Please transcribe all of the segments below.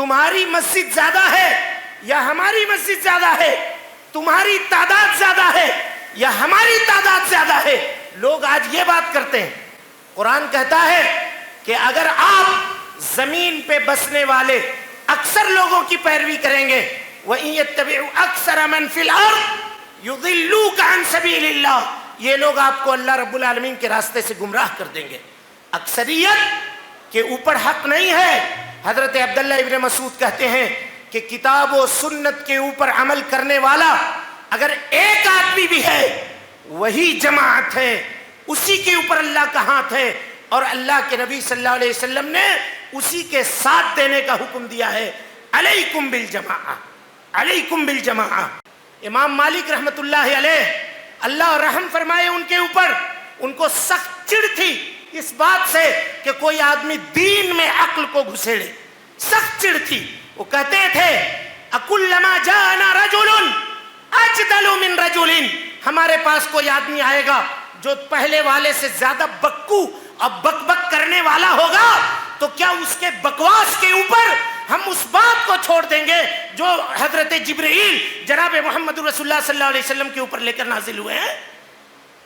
تمہاری مسجد زیادہ ہے یا ہماری مسجد زیادہ ہے، تمہاری تعداد زیادہ ہے یا ہماری تعداد زیادہ ہے، لوگ آج یہ بات کرتے ہیں۔ قرآن کہتا ہے کہ اگر آپ زمین پہ بسنے والے اکثر لوگوں کی پیروی کریں گے، وَإِن يَتَّبِعُوا أَكْثَرَ مَن فِي الْأَرْضِ يُضِلُّوكَ عَن سَبِيلِ اللَّهِ، یہ لوگ آپ کو اللہ رب العالمین کے راستے سے گمراہ کر دیں گے۔ اکثریت کے اوپر حق نہیں ہے۔ حضرت عبداللہ ابن مسعود کہتے ہیں کہ کتاب و سنت کے اوپر عمل کرنے والا اگر ایک آدمی بھی ہے وہی جماعت ہے، اسی کے اوپر اللہ کا ہاتھ ہے، اور اللہ کے نبی صلی اللہ علیہ وسلم نے اسی کے ساتھ دینے کا حکم دیا ہے، علیکم بالجماعہ، علیکم بالجماعہ۔ امام مالک رحمت اللہ علیہ، اللہ رحم فرمائے ان کے اوپر، ان کو سخت چڑ تھی اس بات سے کہ کوئی آدمی دین میں عقل کو گھسیڑے، سخت چڑ تھی۔ وہ کہتے تھے اکلما جاءنا رجل اجدل من رجل، ہمارے پاس کوئی آدمی آئے گا جو پہلے والے سے زیادہ بکو اور بک بک کرنے والا ہوگا تو کیا اس کے بکواس کے اوپر ہم اس بات کو چھوڑ دیں گے جو حضرت جبرائیل جناب محمد رسول اللہ صلی اللہ علیہ وسلم کے اوپر لے کر نازل ہوئے ہیں؟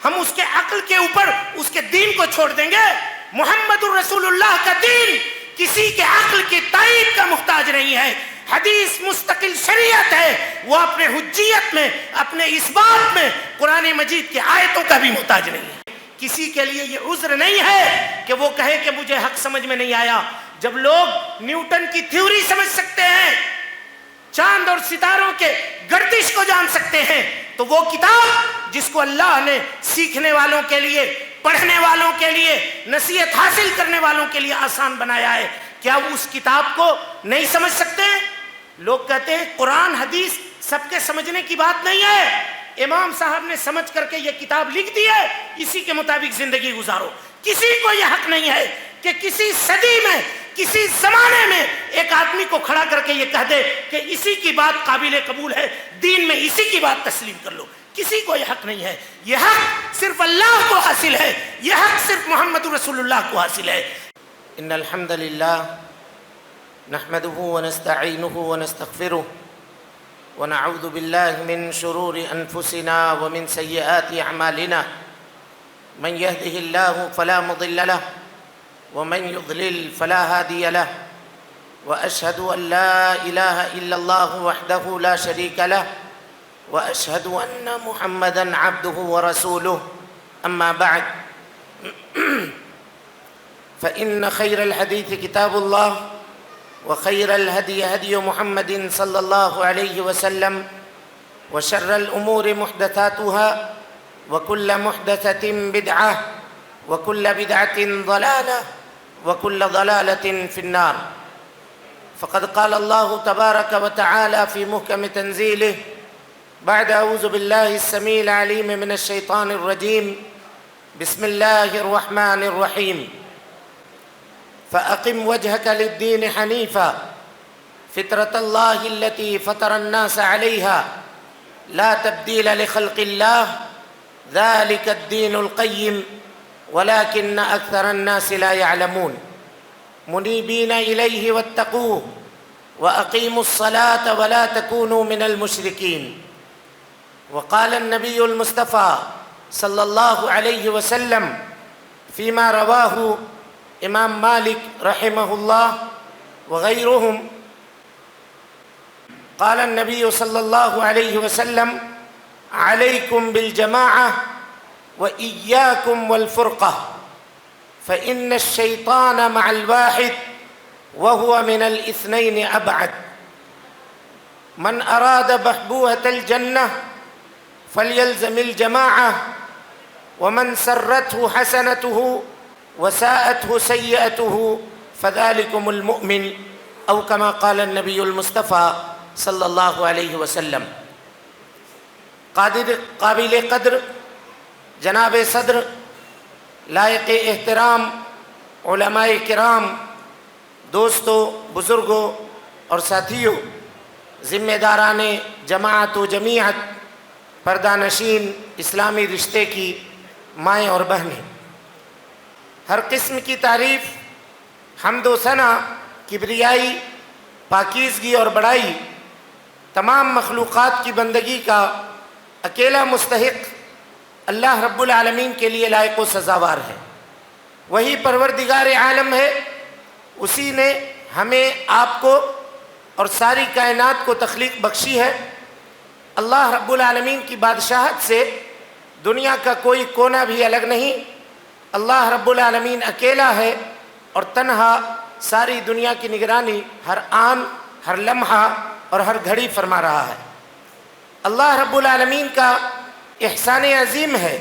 ہم اس کے عقل کے اوپر اس کے دین کو چھوڑ دیں گے؟ محمد رسول اللہ کا دین کسی کے عقل کی تائید کا محتاج نہیں ہے، حدیث مستقل شریعت ہے، وہ اپنے حجیت میں، اپنے اثبات میں قرآن مجید کی آیتوں کا بھی محتاج نہیں ہے۔ کسی کے لیے یہ عذر نہیں ہے کہ وہ کہے کہ مجھے حق سمجھ میں نہیں آیا۔ جب لوگ نیوٹن کی تھیوری سمجھ سکتے ہیں، چاند اور ستاروں کے گردش کو جان سکتے ہیں، تو وہ کتاب جس کو اللہ نے سیکھنے والوں کے لیے، پڑھنے والوں کے لیے، نصیحت حاصل کرنے والوں کے لیے آسان بنایا ہے، کیا وہ اس کتاب کو نہیں سمجھ سکتے ہیں؟ لوگ کہتے ہیں قرآن حدیث سب کے سمجھنے کی بات نہیں ہے، امام صاحب نے سمجھ کر کے یہ کتاب لکھ دی ہے، اسی کے مطابق زندگی گزارو۔ کسی کو یہ حق نہیں ہے کہ کسی صدی میں، کسی زمانے میں ایک آدمی کو کھڑا کر کے یہ کہہ دے کہ اسی کی بات قابل قبول ہے، دین میں اسی کی بات تسلیم کر لو۔ کسی کو یہ حق نہیں ہے، یہ حق صرف اللہ کو حاصل ہے، یہ حق صرف محمد رسول اللہ کو حاصل ہے۔ ان الحمد للہ نحمده ونستعینه ونستغفره ونعوذ بالله من شرور انفسنا ومن سیئات اعمالنا، من يهده الله فلا مضل له ومن يضلل فلا هادي له، واشهد ان لا اله الا الله وحده لا شريك له، واشهد ان محمدا عبده ورسوله، اما بعد فان خير الحديث كتاب الله، وخير الهدي هدي محمد صلى الله عليه وسلم، وشر الامور محدثاتها، وكل محدثة بدعة، وكل بدعة ضلالة، وكل ضلالة في النار۔ فقد قال الله تبارك وتعالى في محكم تنزيله بعد أعوذ بالله السميع العليم من الشيطان الرجيم، بسم الله الرحمن الرحيم، فأقم وجهك للدين حنيفا فطرة الله التي فطر الناس عليها لا تبديل لخلق الله ذلك الدين القيم ولكن أكثر الناس لا يعلمون، منيبين إليه واتقوه وأقيموا الصلاة ولا تكونوا من المشركين۔ وقال النبي المصطفى صلى الله عليه وسلم فيما رواه امام مالك رحمه الله وغيرهم، قال النبي صلى الله عليه وسلم عليكم بالجماعة وإياكم والفرقة، فإن الشيطان مع الواحد وهو من الاثنين أبعد، من أراد بحبوحة الجنة فليلزم الجماعة، ومن سرته حسنته وساءته سيئته فذلكم المؤمن، أو كما قال النبي المصطفى صلی اللہ علیہ وسلم۔ قابل قدر جناب صدر، لائق احترام علماء کرام، دوستوں، بزرگوں اور ساتھیوں، ذمہ داران جماعت و جمیعت، پردہ نشین اسلامی رشتے کی مائیں اور بہنیں، ہر قسم کی تعریف، حمد و ثنا، کبریائی پاکیزگی اور بڑائی تمام مخلوقات کی بندگی کا اکیلا مستحق اللہ رب العالمین کے لیے لائق و سزاوار ہے۔ وہی پروردگار عالم ہے، اسی نے ہمیں آپ کو اور ساری کائنات کو تخلیق بخشی ہے۔ اللہ رب العالمین کی بادشاہت سے دنیا کا کوئی کونا بھی الگ نہیں۔ اللہ رب العالمین اکیلا ہے اور تنہا ساری دنیا کی نگرانی ہر آن، ہر لمحہ اور ہر گھڑی فرما رہا ہے۔ اللہ رب العالمین کا احسان عظیم ہے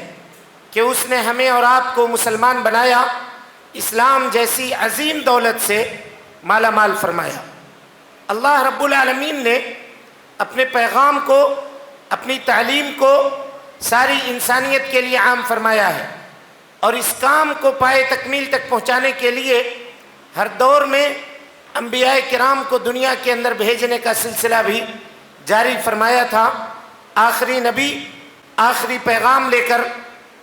کہ اس نے ہمیں اور آپ کو مسلمان بنایا، اسلام جیسی عظیم دولت سے مالا مال فرمایا۔ اللہ رب العالمین نے اپنے پیغام کو، اپنی تعلیم کو ساری انسانیت کے لیے عام فرمایا ہے، اور اس کام کو پائے تکمیل تک پہنچانے کے لیے ہر دور میں انبیاء کرام کو دنیا کے اندر بھیجنے کا سلسلہ بھی جاری فرمایا تھا۔ آخری نبی آخری پیغام لے کر،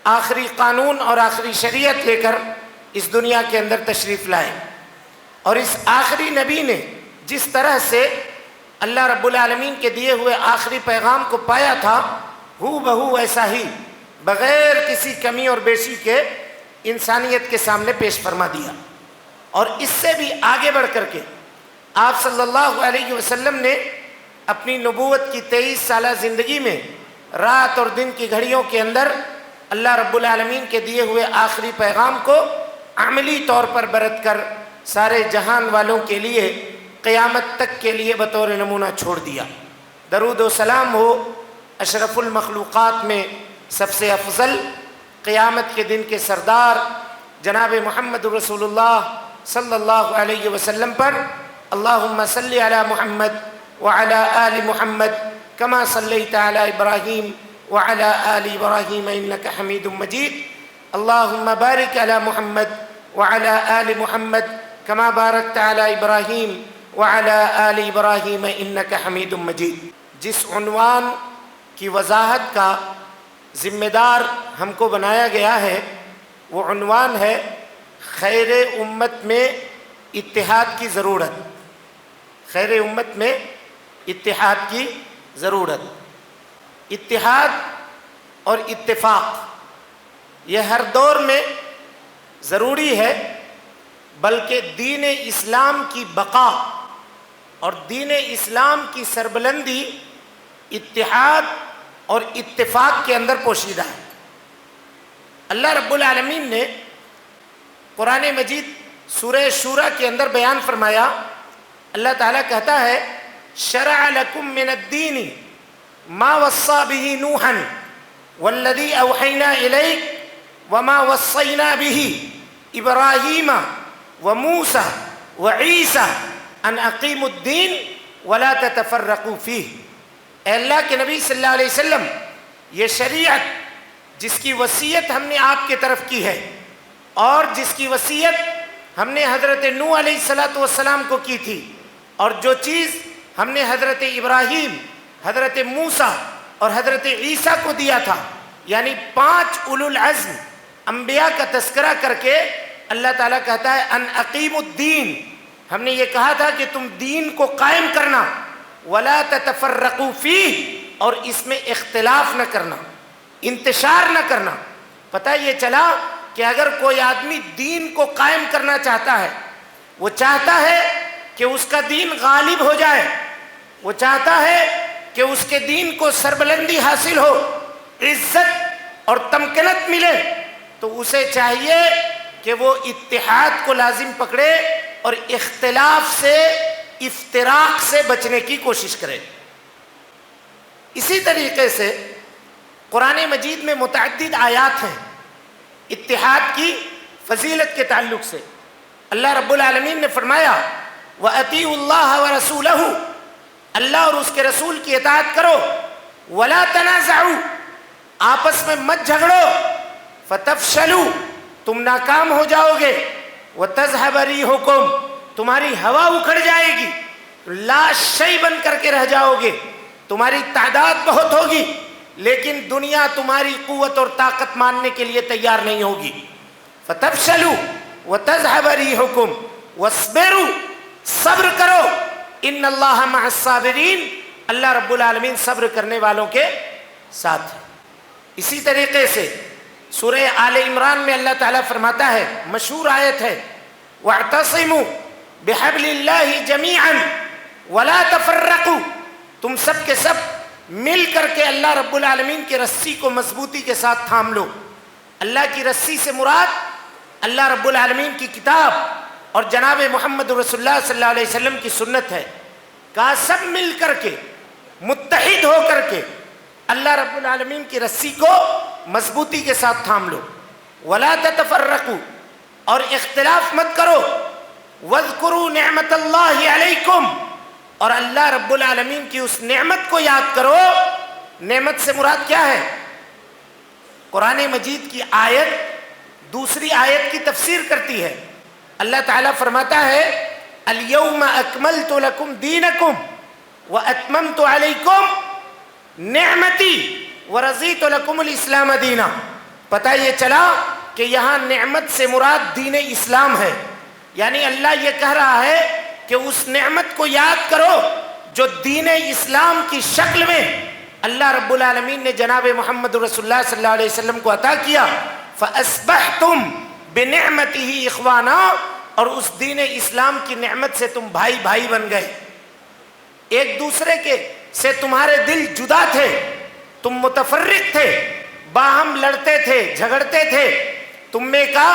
آخری قانون اور آخری شریعت لے کر اس دنیا کے اندر تشریف لائے، اور اس آخری نبی نے جس طرح سے اللہ رب العالمین کے دیے ہوئے آخری پیغام کو پایا تھا، ہو بہو ایسا ہی بغیر کسی کمی اور بیشی کے انسانیت کے سامنے پیش فرما دیا۔ اور اس سے بھی آگے بڑھ کر کے آپ صلی اللہ علیہ وسلم نے اپنی نبوت کی 23 سالہ زندگی میں رات اور دن کی گھڑیوں کے اندر اللہ رب العالمین کے دیے ہوئے آخری پیغام کو عملی طور پر برت کر سارے جہان والوں کے لیے قیامت تک کے لیے بطور نمونہ چھوڑ دیا۔ درود و سلام ہو اشرف المخلوقات میں سب سے افضل، قیامت کے دن کے سردار جناب محمد رسول اللہ صلی اللہ علیہ وسلم پر۔ اللہم صلی علی محمد وعلی آل محمد کما صلیت علی ابراہیم وعلی آل ابراہیم انک حمید مجید۔ اللہم بارک علی محمد وعلی آل محمد کما بارکت علی ابراہیم وعلی آل ابراہیم انک حمید مجید۔ جس عنوان کی وضاحت کا ذمہ دار ہم کو بنایا گیا ہے وہ عنوان ہے خیر امت میں اتحاد کی ضرورت۔ خیر امت میں اتحاد کی ضرورت۔ اتحاد اور اتفاق یہ ہر دور میں ضروری ہے، بلکہ دین اسلام کی بقا اور دین اسلام کی سربلندی اتحاد اور اتفاق کے اندر پوشیدہ ہے۔ اللہ رب العالمین نے قرآن مجید سورہ شورى کے اندر بیان فرمایا، اللہ تعالیٰ کہتا ہے شرع لکم من الدین ما وصى به نوحا والذی اوحینا الیک وما وصینا به ابراہیم وموسیٰ وعیسیٰ ان اقیموا الدین ولا تتفرقوا فیہ۔ اے اللہ کے نبی صلی اللہ علیہ وسلم، یہ شریعت جس کی وصیت ہم نے آپ کے طرف کی ہے اور جس کی وصیت ہم نے حضرت نوح علیہ السلام کو کی تھی، اور جو چیز ہم نے حضرت ابراہیم، حضرت موسیٰ اور حضرت عیسیٰ کو دیا تھا، یعنی 5 اولو العزم انبیاء کا تذکرہ کر کے اللہ تعالیٰ کہتا ہے ان اقیموا الدین، ہم نے یہ کہا تھا کہ تم دین کو قائم کرنا، ولا تتفرقوا فیہ، اور اس میں اختلاف نہ کرنا، انتشار نہ کرنا۔ پتہ یہ چلا کہ اگر کوئی آدمی دین کو قائم کرنا چاہتا ہے، وہ چاہتا ہے کہ اس کا دین غالب ہو جائے، وہ چاہتا ہے کہ اس کے دین کو سربلندی حاصل ہو، عزت اور تمکنت ملے، تو اسے چاہیے کہ وہ اتحاد کو لازم پکڑے اور اختلاف سے، افتراق سے بچنے کی کوشش کرے۔ اسی طریقے سے قرآن مجید میں متعدد آیات ہیں اتحاد کی فضیلت کے تعلق سے۔ اللہ رب العالمین نے فرمایا وَأَطِيعُوا اللَّهَ وَرَسُولَهُ، اللہ اور اس کے رسول کی اطاعت کرو، وَلَا تَنَازَعُوا، آپس میں مت جھگڑو، فَتَفْشَلُوا، تم ناکام ہو جاؤ گے، وَتَذْهَبَ رِيحُكُمْ، تمہاری ہوا اکھڑ جائے گی، لا شیء بن کر کے رہ جاؤ گے، تمہاری تعداد بہت ہوگی لیکن دنیا تمہاری قوت اور طاقت ماننے کے لیے تیار نہیں ہوگی۔ فَتَفْشَلُوا وَتَذْهَبَ رِيحُكُمْ وَاصْبِرُوا، صبر کرو ان اللہ مع الصابرین، اللہ رب العالمین صبر کرنے والوں کے ساتھ ہے۔ اسی طریقے سے سورہ آل عمران میں اللہ تعالیٰ فرماتا ہے، مشہور آیت ہے، وَاعْتَصِمُوا بِحَبْلِ اللَّهِ جَمِيعًا وَلَا تَفَرَّقُوا، تم سب کے سب مل کر کے اللہ رب العالمین کی رسی کو مضبوطی کے ساتھ تھام لو۔ اللہ کی رسی سے مراد اللہ رب العالمین کی کتاب اور جناب محمد رسول اللہ صلی اللہ علیہ وسلم کی سنت ہے۔ کہا سب مل کر کے متحد ہو کر کے اللہ رب العالمین کی رسی کو مضبوطی کے ساتھ تھام لو۔ وَلَا تَتَفَرَّقُوا، اور اختلاف مت کرو۔ وَاذْكُرُوا نِعْمَةَ اللَّهِ عَلَيْكُمْ، اور اللہ رب العالمین کی اس نعمت کو یاد کرو۔ نعمت سے مراد کیا ہے؟ قرآن مجید کی آیت دوسری آیت کی تفسیر کرتی ہے۔ اللہ تعالیٰ فرماتا ہے، الْيَوْمَ أَكْمَلْتُ لَكُمْ دِينَكُمْ وَأَتْمَمْتُ عَلَيْكُمْ نِعْمَتِي وَرَضِيتُ لَكُمُ الْإِسْلَامَ دِينًا۔ پتہ یہ چلا کہ یہاں نعمت سے مراد دین اسلام ہے، یعنی اللہ یہ کہہ رہا ہے کہ اس نعمت کو یاد کرو جو دین اسلام کی شکل میں اللہ رب العالمین نے جناب محمد رسول اللہ صلی اللہ علیہ وسلم کو عطا کیا۔ فَأَصْبَحْتُمْ بِنِعْمَتِهِ إِخْوَانًا، اور اس دین اسلام کی نعمت سے تم بھائی بھائی بن گئے۔ ایک دوسرے کے سے تمہارے دل جدا تھے، تم متفرق تھے، باہم لڑتے تھے، جھگڑتے تھے۔ تم میں کا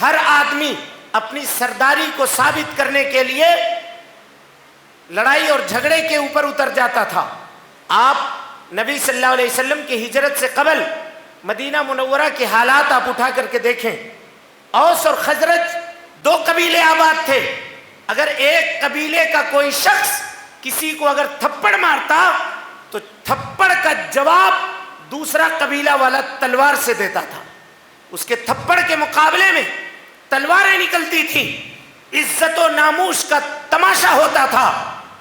ہر آدمی اپنی سرداری کو ثابت کرنے کے لیے لڑائی اور جھگڑے کے اوپر اتر جاتا تھا۔ آپ نبی صلی اللہ علیہ وسلم کی ہجرت سے قبل مدینہ منورہ کے حالات آپ اٹھا کر کے دیکھیں۔ اوس اور خزرج دو قبیلے آباد تھے۔ اگر ایک قبیلے کا کوئی شخص کسی کو اگر تھپڑ مارتا تو تھپڑ کا جواب دوسرا قبیلہ والا تلوار سے دیتا تھا۔ اس کے تھپڑ کے مقابلے میں تلواریں نکلتی تھیں، عزت و ناموس کا تماشا ہوتا تھا،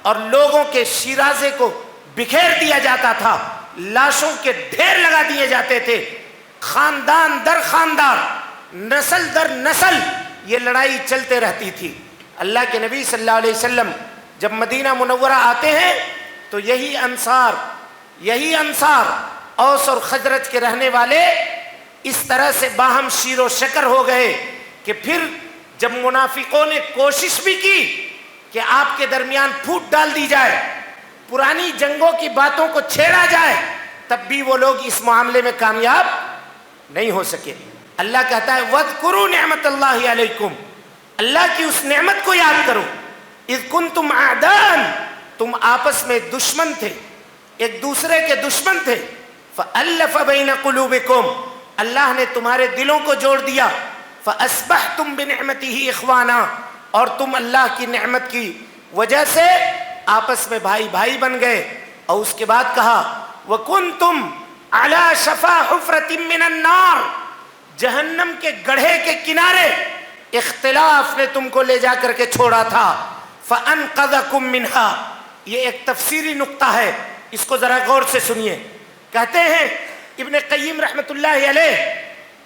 اور لوگوں کے شیرازے کو بکھیر دیا جاتا تھا، لاشوں کے ڈھیر لگا دیے جاتے تھے۔ خاندان در خاندان، نسل در نسل یہ لڑائی چلتے رہتی تھی۔ اللہ کے نبی صلی اللہ علیہ وسلم جب مدینہ منورہ آتے ہیں تو یہی انصار اوس اور خزرج کے رہنے والے اس طرح سے باہم شیر و شکر ہو گئے کہ پھر جب منافقوں نے کوشش بھی کی کہ آپ کے درمیان پھوٹ ڈال دی جائے، پرانی جنگوں کی باتوں کو چھیڑا جائے، تب بھی وہ لوگ اس معاملے میں کامیاب نہیں ہو سکے۔ اللہ کہتا ہے وَاذْكُرُوا نِعْمَةَ اللَّهِ عَلَيْكُمْ، اللہ کی اس نعمت کو یاد کرو۔ اِذْ كُنْتُمْ أَعْدَاءً، تم آپس میں دشمن تھے، ایک دوسرے کے دشمن تھے۔ فَأَلَّفَ بَيْنَ قُلُوبِكُمْ، اللہ نے تمہارے دلوں کو جوڑ دیا۔ فَأَصْبَحْتُمْ بِنِعْمَتِهِ إِخْوَانًا، اور تم اللہ کی نعمت کی وجہ سے آپس میں بھائی بھائی بن گئے۔ اور اس کے بعد کہا وَكُنْتُمْ عَلَى شَفَا حُفْرَةٍ مِّنَ النَّارِ، جہنم کے گڑھے کے کنارے اختلاف نے تم کو لے جا کر کے چھوڑا تھا۔ فَأَنْقَذَكُمْ مِنْهَا، یہ ایک تفسیری نقطہ ہے، اس کو ذرا غور سے سنیے۔ کہتے ہیں ابن قیم رحمت اللہ علیہ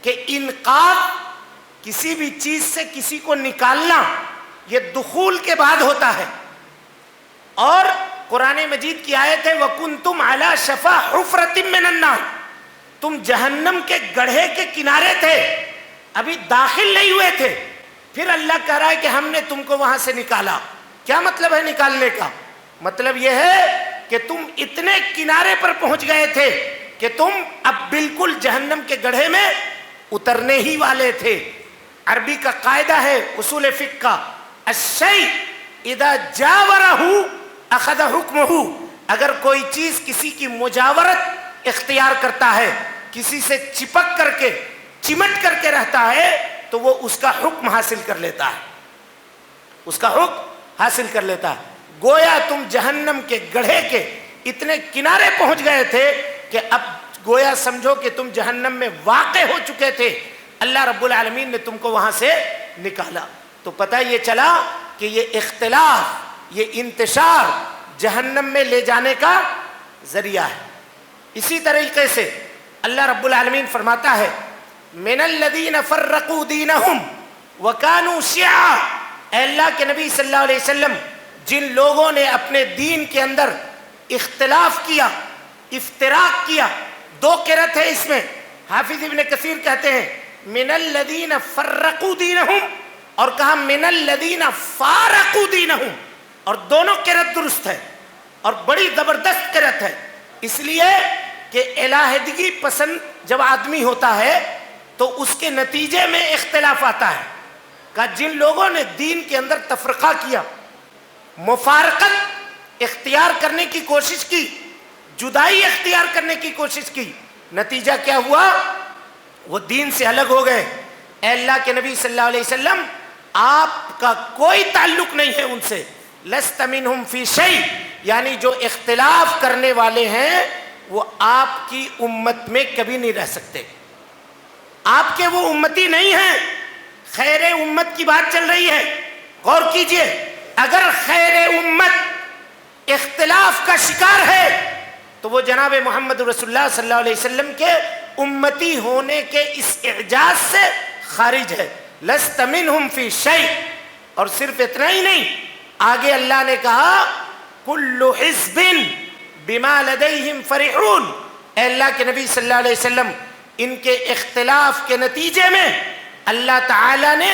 کہ انقاذ، کسی بھی چیز سے کسی کو نکالنا، یہ دخول کے بعد ہوتا ہے۔ اور قرآن مجید کی آیت ہے وَكُنْتُمْ عَلَى شَفَا حُفْرَةٍ مِّنَ النَّارِ، تم جہنم کے گڑھے کے کنارے تھے، ابھی داخل نہیں ہوئے تھے، پھر اللہ کہہ رہا ہے کہ ہم نے تم کو وہاں سے نکالا۔ کیا مطلب ہے نکالنے کا؟ مطلب یہ ہے کہ تم اتنے کنارے پر پہنچ گئے تھے کہ تم اب بالکل جہنم کے گڑھے میں اترنے ہی والے تھے۔ عربی کا قاعدہ ہے اصول فقہ کا، الشیء اذا جاورہ اخذ حکمہ، اگر کوئی چیز کسی کی مجاورت اختیار کرتا ہے، کسی سے چپک کر کے چمٹ کر کے رہتا ہے، تو وہ اس کا حکم حاصل کر لیتا ہے، اس کا حکم حاصل کر لیتا ہے۔ گویا تم جہنم کے گڑھے کے اتنے کنارے پہنچ گئے تھے کہ اب گویا سمجھو کہ تم جہنم میں واقع ہو چکے تھے، اللہ رب العالمین نے تم کو وہاں سے نکالا۔ تو پتہ یہ چلا کہ یہ اختلاف، یہ انتشار جہنم میں لے جانے کا ذریعہ ہے۔ اسی طریقے سے اللہ رب العالمین فرماتا ہے من الذین فرقوا دینہم وکانوا شیعا، اے اللہ کے نبی صلی اللہ علیہ وسلم، جن لوگوں نے اپنے دین کے اندر اختلاف کیا، افتراق کیا، دو قرأت ہے اس میں، حافظ ابن کثیر کہتے ہیں من الذین فرقوا دینہم، اور کہا من الذین فارقوا دینہم، اور دونوں قرأت درست ہے اور بڑی زبردست قرأت ہے، اس لیے کہ الہدگی پسند جب آدمی ہوتا ہے تو اس کے نتیجے میں اختلاف آتا ہے۔ کہ جن لوگوں نے دین کے اندر تفرقہ کیا، مفارقت اختیار کرنے کی کوشش کی، جدائی اختیار کرنے کی کوشش کی، نتیجہ کیا ہوا؟ وہ دین سے الگ ہو گئے۔ اے اللہ کے نبی صلی اللہ علیہ وسلم، آپ کا کوئی تعلق نہیں ہے ان سے، لست منہم فی شیء، یعنی جو اختلاف کرنے والے ہیں وہ آپ کی امت میں کبھی نہیں رہ سکتے، آپ کے وہ امتی نہیں ہیں۔ خیر امت کی بات چل رہی ہے، غور کیجئے، اگر خیر امت اختلاف کا شکار ہے تو وہ جناب محمد رسول اللہ صلی اللہ علیہ وسلم کے امتی ہونے کے اس اعجاز سے خارج ہے، لست منہم فی شیء۔ اور صرف اتنا ہی نہیں، آگے اللہ نے کہا کل حزب بما لدیہم فرحون، اے اللہ کے نبی صلی اللہ علیہ وسلم، ان کے اختلاف کے نتیجے میں اللہ تعالیٰ نے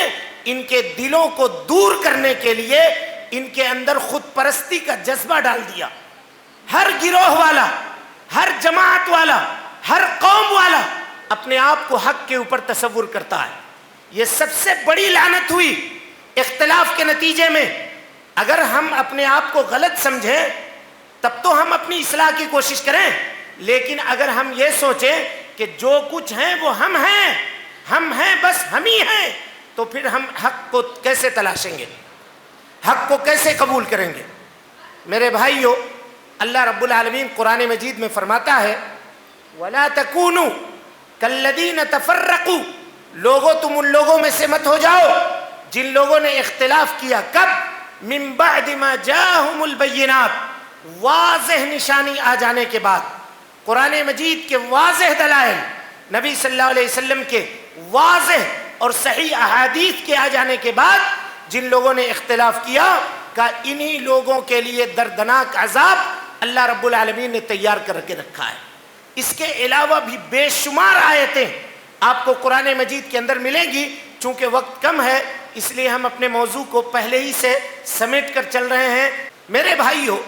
ان کے دلوں کو دور کرنے کے لیے ان کے اندر خود پرستی کا جذبہ ڈال دیا۔ ہر گروہ والا، ہر جماعت والا، ہر قوم والا اپنے آپ کو حق کے اوپر تصور کرتا ہے۔ یہ سب سے بڑی لعنت ہوئی اختلاف کے نتیجے میں۔ اگر ہم اپنے آپ کو غلط سمجھیں تب تو ہم اپنی اصلاح کی کوشش کریں، لیکن اگر ہم یہ سوچیں کہ جو کچھ ہیں وہ ہم ہیں بس ہم ہی ہیں، تو پھر ہم حق کو کیسے تلاشیں گے، حق کو کیسے قبول کریں گے؟ میرے بھائیو، اللہ رب العالمین قرآن مجید میں فرماتا ہے وَلَا تَكُونُوا كَالَّذِينَ تَفَرَّقُوا، لوگوں تم ان لوگوں میں سے مت ہو جاؤ جن لوگوں نے اختلاف کیا، کب؟ مِن بَعْدِ مَا جَاءَهُمُ الْبَيِّنَاتُ، واضح نشانی آ جانے کے بعد، قرآن مجید کے واضح دلائل، نبی صلی اللہ علیہ وسلم کے واضح اور صحیح احادیث کے آ جانے کے بعد جن لوگوں نے اختلاف کیا، کہ انہی لوگوں کے لیے دردناک عذاب اللہ رب العالمین نے تیار کر کے رکھا ہے۔ اس کے علاوہ بھی بے شمار آیتیں آپ کو قرآن مجید کے اندر ملیں گی، چونکہ وقت کم ہے اس لیے ہم اپنے موضوع کو پہلے ہی سے سمیٹ کر چل رہے ہیں۔ میرے بھائیو،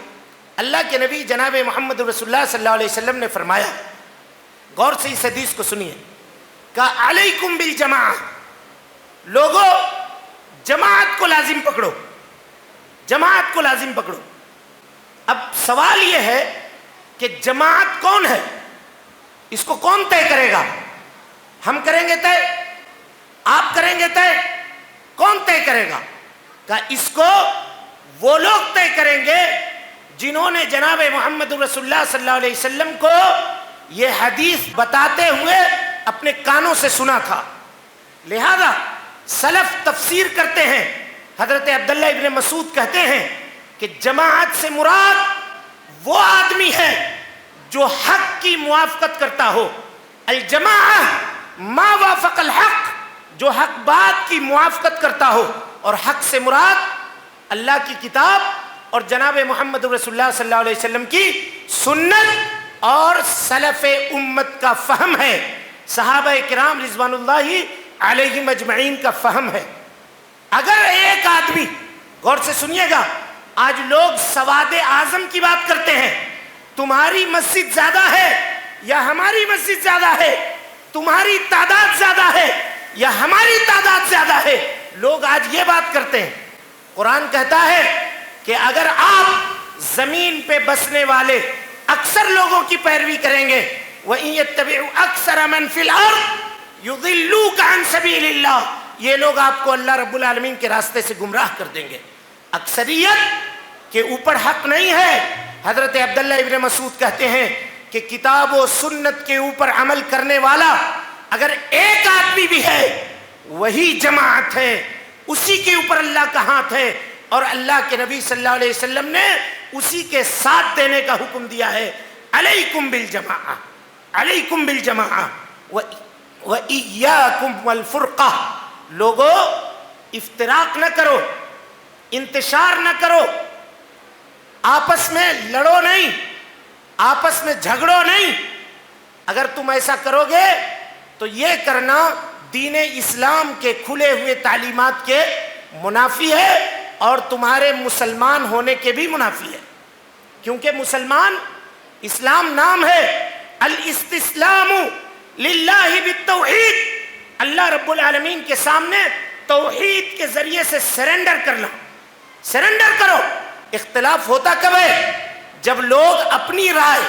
اللہ کے نبی جناب محمد رسول اللہ صلی اللہ علیہ وسلم نے فرمایا، غور سے اس حدیث کو سنیے، کہ علیکم بالجماعہ، لوگوں جماعت کو لازم پکڑو، جماعت کو لازم پکڑو۔ اب سوال یہ ہے کہ جماعت کون ہے؟ اس کو کون طے کرے گا؟ ہم کریں گے طے؟ آپ کریں گے طے؟ کون طے کرے گا؟ کہ اس کو وہ لوگ طے کریں گے جنہوں نے جناب محمد رسول اللہ صلی اللہ علیہ وسلم کو یہ حدیث بتاتے ہوئے اپنے کانوں سے سنا تھا۔ لہذا سلف تفسیر کرتے ہیں، حضرت عبداللہ ابن مسعود کہتے ہیں کہ جماعت سے مراد وہ آدمی ہے جو حق کی موافقت کرتا ہو، الجماعہ ما وافق الحق، جو حق بات کی موافقت کرتا ہو، اور حق سے مراد اللہ کی کتاب اور جناب محمد رسول اللہ صلی اللہ علیہ وسلم کی سنت اور سلف امت کا فہم ہے، صحابہ کرام رضوان اللہ علیہم اجمعین کا فہم ہے۔ اگر ایک آدمی، غور سے سنیے گا، آج لوگ سواد اعظم کی بات کرتے ہیں، تمہاری مسجد زیادہ ہے یا ہماری مسجد زیادہ ہے، تمہاری تعداد زیادہ ہے یا ہماری تعداد زیادہ ہے، لوگ آج یہ بات کرتے ہیں۔ قرآن کہتا ہے کہ اگر آپ زمین پہ بسنے والے اکثر لوگوں کی پیروی کریں گے، وَإِن يَتَّبِعُوا أَكْثَرَ مَنْ فِي الْأَرْضِ يُضِلُّوكَ عَنْ سَبِيلِ اللَّهِ، یہ لوگ آپ کو اللہ رب العالمین کے راستے سے گمراہ کر دیں گے۔ اکثریت کے اوپر حق نہیں ہے۔ حضرت عبداللہ ابن مسعود کہتے ہیں کہ کتاب و سنت کے اوپر عمل کرنے والا اگر ایک آدمی بھی ہے وہی جماعت ہے، اسی کے اوپر اللہ کا ہاتھ ہے، اور اللہ کے نبی صلی اللہ علیہ وسلم نے اسی کے ساتھ دینے کا حکم دیا ہے۔ علیکم بالجماعہ، علیکم بالجماعہ وَإِيَّاكُمْ وَالْفُرْقَةِ، لوگو افتراق نہ کرو، انتشار نہ کرو، آپس میں لڑو نہیں، آپس میں جھگڑو نہیں۔ اگر تم ایسا کرو گے تو یہ کرنا دین اسلام کے کھلے ہوئے تعلیمات کے منافی ہے اور تمہارے مسلمان ہونے کے بھی منافی ہے، کیونکہ مسلمان اسلام نام ہے، الاستسلام للہ بالتوحید، اللہ رب العالمین کے سامنے توحید کے ذریعے سے سرنڈر کرنا۔ سرنڈر کرو۔ اختلاف ہوتا کب ہے؟ جب لوگ اپنی رائے،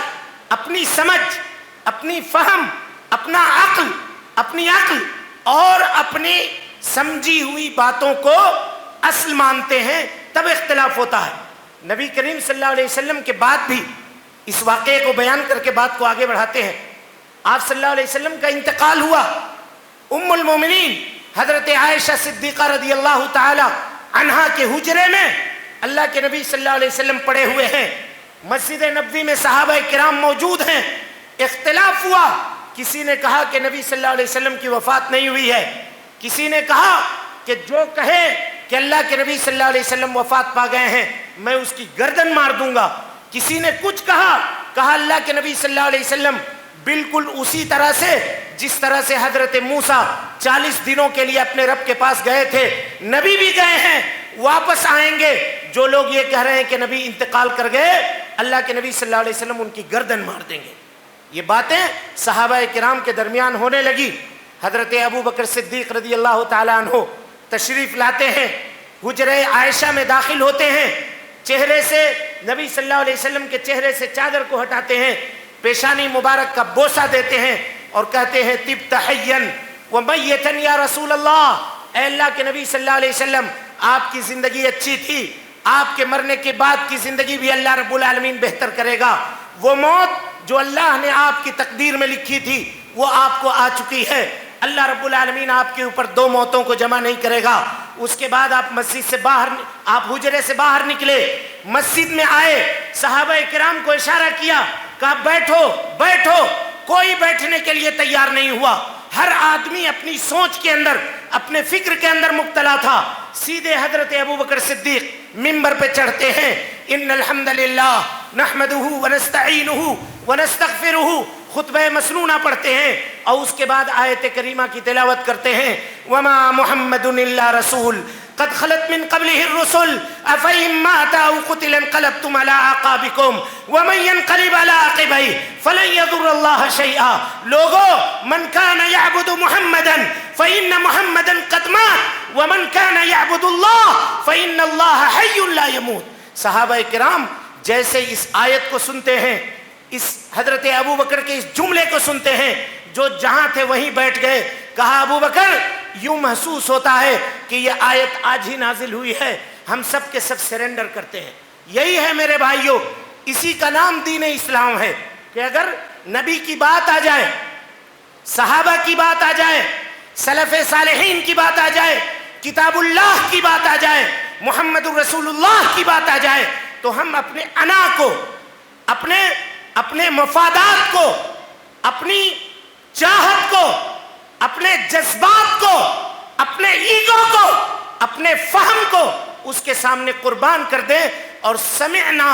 اپنی سمجھ، اپنی فہم، اپنی عقل اور اپنی سمجھی ہوئی باتوں کو اصل مانتے ہیں، تب اختلاف ہوتا ہے۔ نبی کریم صلی اللہ علیہ وسلم کے بعد بھی اس واقعے کو بیان کر کے بات کو آگے بڑھاتے ہیں۔ آپ صلی اللہ علیہ وسلم کا انتقال ہوا، ام المومنین حضرت عائشہ صدیقہ رضی اللہ تعالی عنہا کے حجرے میں اللہ کے نبی صلی اللہ علیہ وسلم پڑے ہوئے ہیں، مسجد نبوی میں صحابہ کرام موجود ہیں۔ اختلاف ہوا، کسی نے کہا کہ نبی صلی اللہ علیہ وسلم کی وفات نہیں ہوئی ہے، کسی نے کہا کہ جو کہے کہ اللہ کے نبی صلی اللہ علیہ وسلم وفات پا گئے ہیں میں اس کی گردن مار دوں گا، کسی نے کچھ کہا اللہ کے نبی صلی اللہ علیہ وسلم بالکل اسی طرح سے جس طرح سے حضرت موسیٰ 40 دنوں کے لیے اپنے رب کے پاس گئے تھے، نبی بھی گئے ہیں، واپس آئیں گے۔ جو لوگ یہ کہہ رہے ہیں کہ نبی انتقال کر گئے، اللہ کے نبی صلی اللہ علیہ وسلم ان کی گردن مار دیں گے۔ یہ باتیں صحابہ کرام کے درمیان ہونے لگی۔ حضرت ابو بکر صدیق رضی اللہ تعالیٰ عنہ تشریف لاتے ہیں، حجرہ عائشہ میں داخل ہوتے ہیں، چہرے سے نبی صلی اللہ علیہ وسلم کے چہرے سے چادر کو ہٹاتے ہیں، پیشانی مبارک کا بوسہ دیتے ہیں اور کہتے ہیں طبت حیا ومیتا یا رسول اللہ، اے اللہ کے نبی صلی اللہ علیہ وسلم آپ کی زندگی اچھی تھی، آپ کے مرنے کے بعد کی زندگی بھی اللہ رب العالمین بہتر کرے گا، وہ موت جو اللہ نے آپ کی تقدیر میں لکھی تھی وہ آپ کو آ چکی ہے، اللہ رب العالمین آپ کے اوپر 2 موتوں کو جمع نہیں کرے گا۔ اس کے بعد آپ مسجد سے باہر، آپ حجرے سے باہر نکلے، مسجد میں آئے، صحابہ کرام کو اشارہ کیا، کہا بیٹھو بیٹھو، کوئی بیٹھنے کے لیے تیار نہیں ہوا، ہر آدمی اپنی سوچ کے اندر، اپنے فکر کے اندر مبتلا تھا۔ سیدھے حضرت ابو بکر صدیق ممبر پہ چڑھتے ہیں، ان الحمدللہ نحمدہ ونستعینہ ونستغفرہ، خطبہ مسنونہ پڑھتے ہیں اور اس کے بعد آیت کریمہ کی تلاوت کرتے ہیں، وما محمد الا رسول قد خلت من قبله الرسل افإن مات او قتل انقلبتم على اعقابكم ومن ينقلب على عقبيه فلن يضر الله شيئا، لوگو من كان يعبد محمدا فإن محمدا قد مات ومن كان يعبد الله فإن الله حي لا يموت۔ صحابہ کرام جیسے اس آیت کو سنتے ہیں، اس حضرت ابو بکر کے اس جملے کو سنتے ہیں، جو جہاں تھے وہیں بیٹھ گئے۔ کہا ابو بکر یوں محسوس ہوتا ہے کہ یہ آیت آج ہی نازل ہوئی ہے، ہم سب کے سب سرنڈر کرتے ہیں۔ یہی ہے میرے بھائیوں، اسی کا نام دین اسلام ہے کہ اگر نبی کی بات آ جائے، صحابہ کی بات آ جائے، سلف صالحین کی بات آ جائے، کتاب اللہ کی بات آ جائے، محمد رسول اللہ کی بات آ جائے، تو ہم اپنے انا کو، اپنے مفادات کو، اپنی چاہت کو، اپنے جذبات کو، اپنے ایگو کو، اپنے فہم کو اس کے سامنے قربان کر دیں اور سمعنا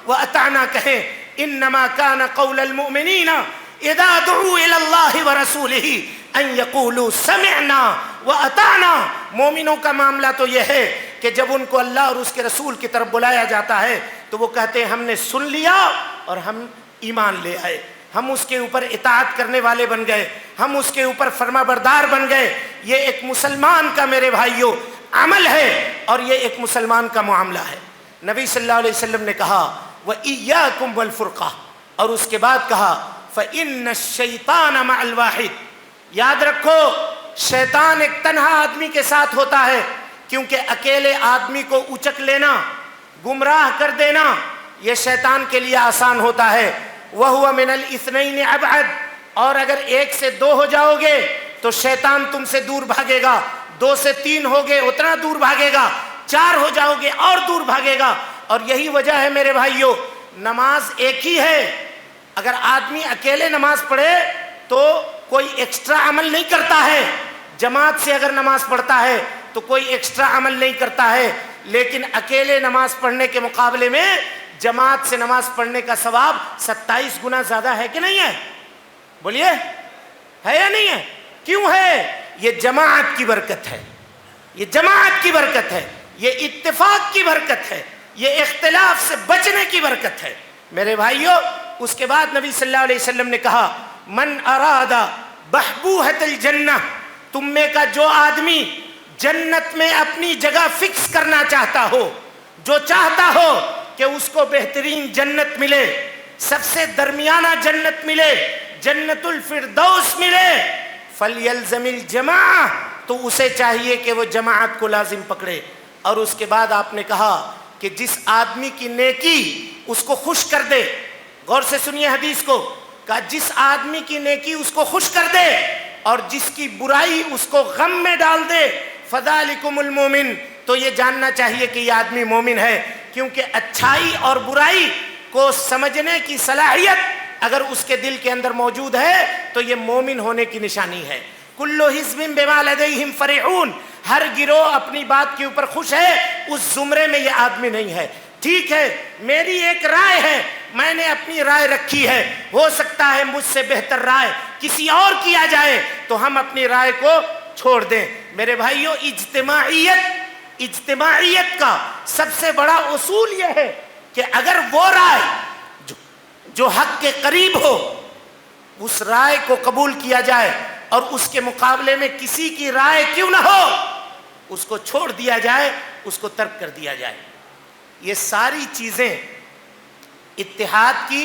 واطعنا کہیں۔ انما كان قول المؤمنین اذا دعوا الى اللہ ورسولہ ان یقولوا سمعنا واطعنا۔ مومنوں کا معاملہ تو یہ ہے کہ جب ان کو اللہ اور اس کے رسول کی طرف بلایا جاتا ہے تو وہ کہتے ہیں ہم نے سن لیا اور ہم ایمان لے آئے، ہم اس کے اوپر اطاعت کرنے والے بن گئے، ہم اس کے اوپر فرما بردار بن گئے۔ یہ ایک مسلمان کا میرے بھائیوں عمل ہے اور یہ ایک مسلمان کا معاملہ ہے۔ نبی صلی اللہ علیہ وسلم نے کہا وَإِيَّاكُمْ وَالْفُرْقَةَ، اور اس کے بعد کہا فَإِنَّ الشَّيْطَانَ مَعَ الْوَاحِدِ، یاد رکھو شیطان ایک تنہا آدمی کے ساتھ ہوتا ہے، کیونکہ اکیلے آدمی کو اچک لینا، گمراہ کر دینا یہ شیطان کے لیے آسان ہوتا ہے۔ وَهُوَ مِنَ الْإِثْنَيْنِ أَبْعَدُ، اور اگر 1 سے 2 ہو جاؤ گے تو شیطان تم سے دور بھاگے گا، 2 سے 3 ہوگے اتنا دور بھاگے گا، 4 ہو جاؤ گے اور دور بھاگے گا۔ اور یہی وجہ ہے میرے بھائیوں، نماز ایک ہی ہے، اگر آدمی اکیلے نماز پڑھے تو کوئی ایکسٹرا عمل نہیں کرتا ہے، جماعت سے اگر نماز پڑھتا ہے تو کوئی ایکسٹرا عمل نہیں کرتا ہے، لیکن اکیلے نماز پڑھنے کے مقابلے میں جماعت سے نماز پڑھنے کا ثواب 27 گنا زیادہ ہے کہ نہیں ہے؟ بولیے، ہے یا نہیں ہے؟ کیوں ہے؟ یہ جماعت کی برکت ہے، یہ جماعت کی برکت ہے، یہ اتفاق کی برکت ہے، یہ اختلاف سے بچنے کی برکت ہے میرے بھائیوں۔ اس کے بعد نبی صلی اللہ علیہ وسلم نے کہا من اراد بحبوحۃ الجنہ، تم میں کا جو آدمی جنت میں اپنی جگہ فکس کرنا چاہتا ہو، جو چاہتا ہو کہ اس کو بہترین جنت ملے، سب سے درمیانہ جنت ملے، جنت الفردوس ملے، فلیلزم الجماعہ، تو اسے چاہیے کہ وہ جماعت کو لازم پکڑے۔ اور اس کے بعد آپ نے کہا کہ جس آدمی کی نیکی اس کو خوش کر دے، غور سے سنیے حدیث کو، کہ جس آدمی کی نیکی اس کو خوش کر دے اور جس کی برائی اس کو غم میں ڈال دے، فذالکم المومن، تو یہ جاننا چاہیے کہ یہ آدمی مومن ہے، کیونکہ اچھائی اور برائی کو سمجھنے کی صلاحیت اگر اس کے دل کے اندر موجود ہے تو یہ مومن ہونے کی نشانی ہے۔ کل حزب بما لدیہم فرحون، ہر گروہ اپنی بات کے اوپر خوش ہے، اس زمرے میں یہ آدمی نہیں ہے۔ ٹھیک ہے، میری ایک رائے ہے، میں نے اپنی رائے رکھی ہے، ہو سکتا ہے مجھ سے بہتر رائے کسی اور کیا جائے تو ہم اپنی رائے کو چھوڑ دیں۔ میرے بھائیوں، اجتماعیت کا سب سے بڑا اصول یہ ہے کہ اگر وہ رائے جو حق کے قریب ہو اس رائے کو قبول کیا جائے، اور اس کے مقابلے میں کسی کی رائے کیوں نہ ہو اس کو چھوڑ دیا جائے، اس کو ترک کر دیا جائے۔ یہ ساری چیزیں اتحاد کی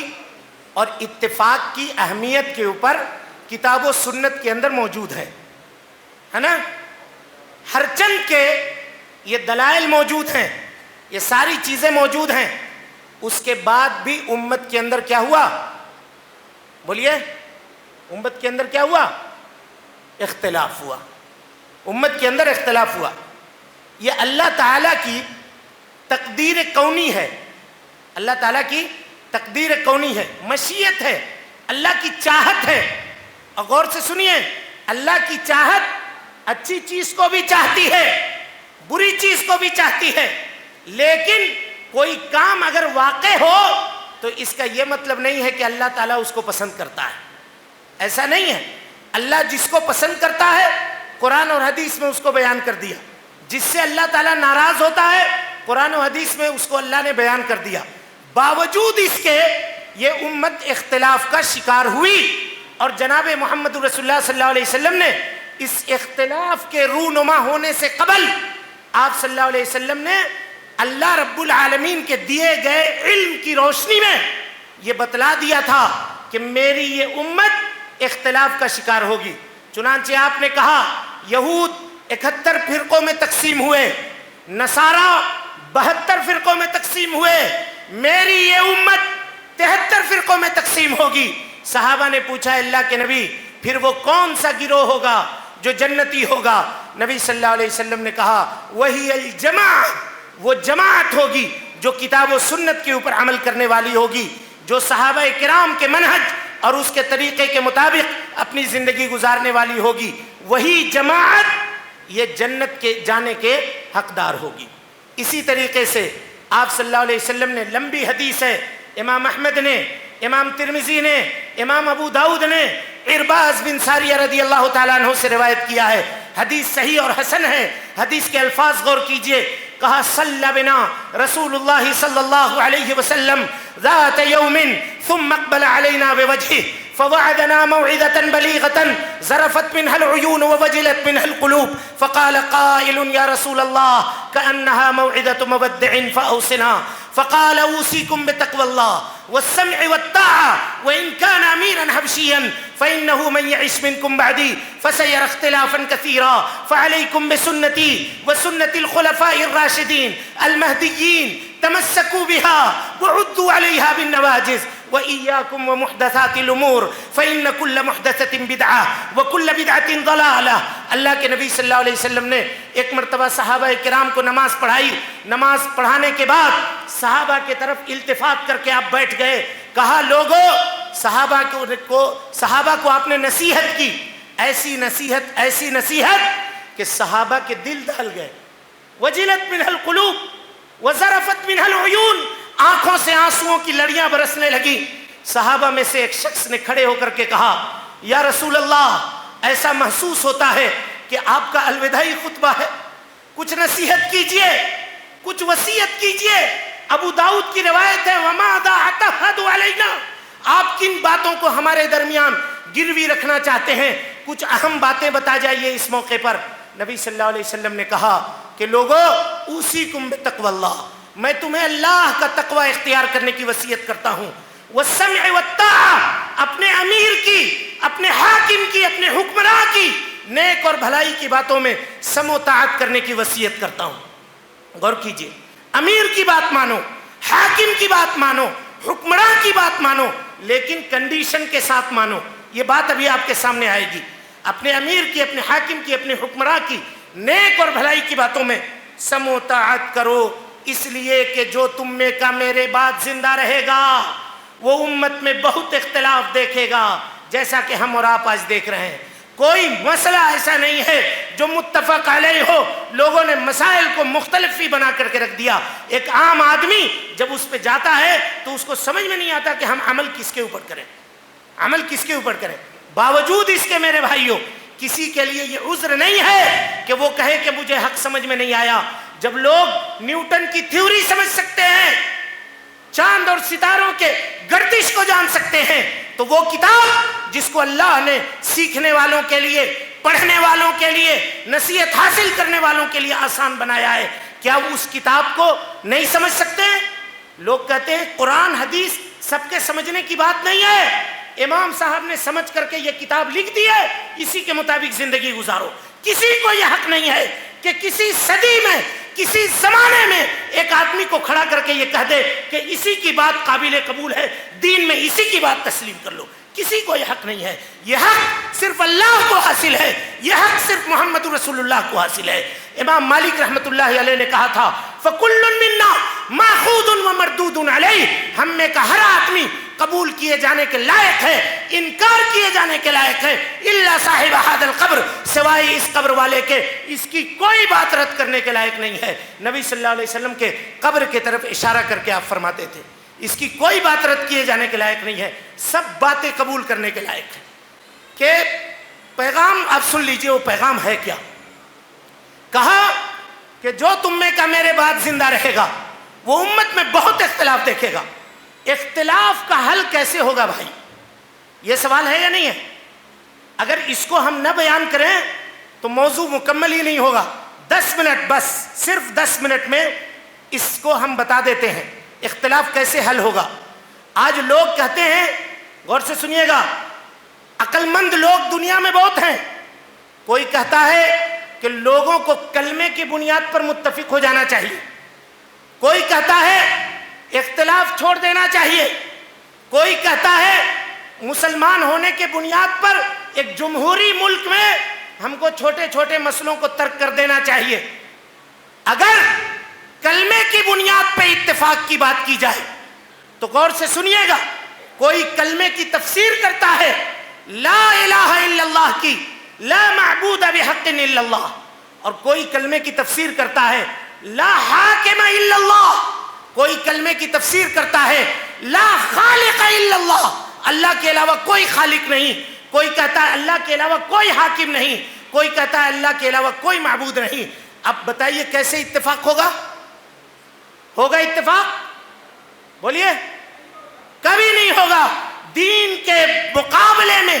اور اتفاق کی اہمیت کے اوپر کتاب و سنت کے اندر موجود ہے نا؟ ہر چند کے یہ دلائل موجود ہیں، یہ ساری چیزیں موجود ہیں، اس کے بعد بھی امت کے اندر کیا ہوا؟ بولیے، امت کے اندر کیا ہوا؟ اختلاف ہوا، امت کے اندر اختلاف ہوا۔ یہ اللہ تعالیٰ کی تقدیر کونی ہے، اللہ تعالیٰ کی تقدیر کونی ہے، مشیت ہے، اللہ کی چاہت ہے۔ اور غور سے سنیے، اللہ کی چاہت اچھی چیز کو بھی چاہتی ہے، بری چیز کو بھی چاہتی ہے، لیکن کوئی کام اگر واقع ہو تو اس کا یہ مطلب نہیں ہے کہ اللہ تعالیٰ اس کو پسند کرتا ہے، ایسا نہیں ہے۔ اللہ جس کو پسند کرتا ہے قرآن اور حدیث میں اس کو بیان کر دیا، جس سے اللہ تعالیٰ ناراض ہوتا ہے قرآن و حدیث میں اس کو اللہ نے بیان کر دیا۔ باوجود اس کے یہ امت اختلاف کا شکار ہوئی، اور جناب محمد رسول اللہ صلی اللہ علیہ وسلم نے اس اختلاف کے رونما ہونے سے قبل آپ صلی اللہ علیہ وسلم نے اللہ رب العالمین کے دیے گئے علم کی روشنی میں یہ بتلا دیا تھا کہ میری یہ امت اختلاف کا شکار ہوگی۔ چنانچہ آپ نے کہا یہود 71 فرقوں میں تقسیم ہوئے، نصارہ 72 فرقوں میں تقسیم ہوئے، میری یہ امت 73 فرقوں میں تقسیم ہوگی۔ صحابہ نے پوچھا اللہ کے نبی پھر وہ کون سا گروہ ہوگا جو جنتی ہوگا؟ نبی صلی اللہ علیہ وسلم نے کہا وہی الجماع، وہ جماعت ہوگی جو کتاب و سنت کے اوپر عمل کرنے والی ہوگی، جو صحابہ کرام کے منہج اور اس کے طریقے کے مطابق اپنی زندگی گزارنے والی ہوگی، وہی جماعت یہ جنت کے جانے کے حقدار ہوگی۔ اسی طریقے سے آپ صلی اللہ علیہ وسلم نے لمبی حدیث ہے، امام احمد نے، امام ترمذی نے، امام ابو داؤد نے عرباض بن ساریہ رضی اللہ تعالیٰ عنہ سے روایت کیا ہے، حدیث صحیح اور حسن ہے۔ حدیث کے الفاظ غور کیجئے، کہا صلی بنا رسول اللہ صلی اللہ علیہ وسلم ذات یوم ثم اقبل علینا بوجہہ فوعدنا موعظة بلیغة ذرفت منها العیون ووجلت منها القلوب فقال قائل یا رسول اللہ كأنها موعظة مودع فأوصنا فقال اوصيكم بتقوى الله والسمع والطاعة وإن كان أميرا حبشيا فإنه من يعش منكم بعدي فسيرى اختلافا كثيرا فعليكم بسنتي وسنة الخلفاء الراشدين المهديين تمسكوا بها وعضوا عليها بالنواجذ وإياكم ومحدثات الأمور فإن كل محدثة بدعة وكل بدعة ضلالة۔ اللہ کے نبی صلی اللہ علیہ وسلم نے ایک مرتبہ صحابہ کرام کو نماز پڑھائی، نماز پڑھانے کے بعد صحابہ کی طرف التفات کر کے آپ بیٹھ گئے، کہا لوگو صحابہ کو آپ نے نصیحت کی، ایسی نصیحت کہ صحابہ کے دل دہل گئے، وجلت منها القلوب وذرفت منها العیون، آنکھوں سے آنسوؤں کی لڑیاں برسنے لگی. صحابہ میں سے ایک شخص نے کھڑے ہو کر کے کہا یا رسول اللہ ایسا محسوس ہوتا ہے کہ آپ کا الوداعی خطبہ ہے, کچھ نصیحت کیجئے, کچھ وصیت کیجئے. ابو داؤد کی روایت ہے وَمَاذَا أَتَحَدُ عَلَيْنَا, آپ کن باتوں کو ہمارے درمیان گروی رکھنا چاہتے ہیں, کچھ اہم باتیں بتا جائیے اس موقع پر. نبی صلی اللہ علیہ وسلم نے کہا کہ لوگوں اوصیکم بتقوی اللہ, میں تمہیں اللہ کا تقوی اختیار کرنے کی وصیت کرتا ہوں. والسمع والطاعہ, اپنے امیر کی, اپنے حاکم کی, اپنے حکمراں کی نیک اور بھلائی کی باتوں میں سمع و طاعت کرنے کی وصیت کرتا ہوں. غور کیجئے, امیر کی بات مانو, حاکم کی بات مانو, حکمراں کی بات مانو, لیکن کنڈیشن کے ساتھ مانو. یہ بات ابھی آپ کے سامنے آئے گی. اپنے امیر کی, اپنے حاکم کی, اپنے حکمراں کی نیک اور بھلائی کی باتوں میں سمع و طاعت کرو, اس لیے کہ جو تم میں کا میرے بعد زندہ رہے گا وہ امت میں بہت اختلاف دیکھے گا, جیسا کہ ہم اور آپ آج دیکھ رہے ہیں. کوئی مسئلہ ایسا نہیں ہے جو متفق علیہ ہو, لوگوں نے مسائل کو مختلف ہی بنا کر کے رکھ دیا. ایک عام آدمی جب اس پہ جاتا ہے تو اس کو سمجھ میں نہیں آتا کہ ہم عمل کس کے اوپر کریں, عمل کس کے اوپر کریں. باوجود اس کے میرے بھائیوں کسی کے لیے یہ عذر نہیں ہے کہ وہ کہے کہ مجھے حق سمجھ میں نہیں آیا. جب لوگ نیوٹن کی تھیوری سمجھ سکتے ہیں, چاند اور ستاروں کے گردش کو جان سکتے ہیں, تو وہ کتاب جس کو اللہ نے سیکھنے والوں کے لیے, پڑھنے والوں کے لیے, نصیحت حاصل کرنے والوں کے لیے آسان بنایا ہے, کیا وہ اس کتاب کو نہیں سمجھ سکتے ہیں؟ لوگ کہتے ہیں قرآن حدیث سب کے سمجھنے کی بات نہیں ہے, امام صاحب نے سمجھ کر کے یہ کتاب لکھ دی ہے, اسی کے مطابق زندگی گزارو. کسی کو یہ حق نہیں ہے کہ کسی صدی میں, کسی زمانے میں ایک آدمی کو کھڑا کر کے یہ کہہ دے کہ اسی کی بات قابل قبول ہے, دین میں اسی کی بات تسلیم کر لو. کسی کو یہ حق نہیں ہے. یہ حق صرف اللہ کو حاصل ہے, یہ حق صرف محمد رسول اللہ کو حاصل ہے. امام مالک رحمۃ اللہ علیہ نے کہا تھا فَكُلٌّ مِّنَّا مَأْخُوذٌ وَمَرْدُودٌ عَلَيْهِ, ہم میں کا ہر آدمی قبول کیے جانے کے لائق ہے, انکار کیے جانے کے لائق ہے, الا صاحب هذا القبر, سوائے اس قبر والے کے, اس کی کوئی بات رد کرنے کے لائق نہیں ہے. نبی صلی اللہ علیہ وسلم کے قبر کی طرف اشارہ کر کے آپ فرماتے تھے اس کی کوئی بات رد کیے جانے کے لائق نہیں ہے, سب باتیں قبول کرنے کے لائق ہے. کہ پیغام آپ سن لیجئے, وہ پیغام ہے کیا؟ کہا کہ جو تم میں کا میرے بعد زندہ رہے گا وہ امت میں بہت اختلاف دیکھے گا. اختلاف کا حل کیسے ہوگا بھائی, یہ سوال ہے یا نہیں ہے؟ اگر اس کو ہم نہ بیان کریں تو موضوع مکمل ہی نہیں ہوگا. 10 منٹ, بس صرف 10 منٹ میں اس کو ہم بتا دیتے ہیں اختلاف کیسے حل ہوگا. آج لوگ کہتے ہیں, غور سے سنیے گا, عقل مند لوگ دنیا میں بہت ہیں. کوئی کہتا ہے کہ لوگوں کو کلمے کی بنیاد پر متفق ہو جانا چاہیے, کوئی کہتا ہے اختلاف چھوڑ دینا چاہیے, کوئی کہتا ہے مسلمان ہونے کے بنیاد پر ایک جمہوری ملک میں ہم کو چھوٹے چھوٹے مسئلوں کو ترک کر دینا چاہیے. اگر کلمے کی بنیاد پہ اتفاق کی بات کی جائے تو غور سے سنیے گا, کوئی کلمے کی تفسیر کرتا ہے لا الہ الا اللہ کی, لا معبود بحق الا اللہ, اور کوئی کلمے کی تفسیر کرتا ہے لا حاکم الا اللہ, کوئی کلمے کی تفسیر کرتا ہے لا خالق الا اللہ, اللہ کے علاوہ کوئی خالق نہیں, کوئی کہتا ہے اللہ کے علاوہ کوئی حاکم نہیں, کوئی کہتا ہے اللہ کے علاوہ کوئی معبود نہیں. اب بتائیے کیسے اتفاق ہوگا؟ ہوگا اتفاق؟ بولیے, کبھی نہیں ہوگا. دین کے مقابلے میں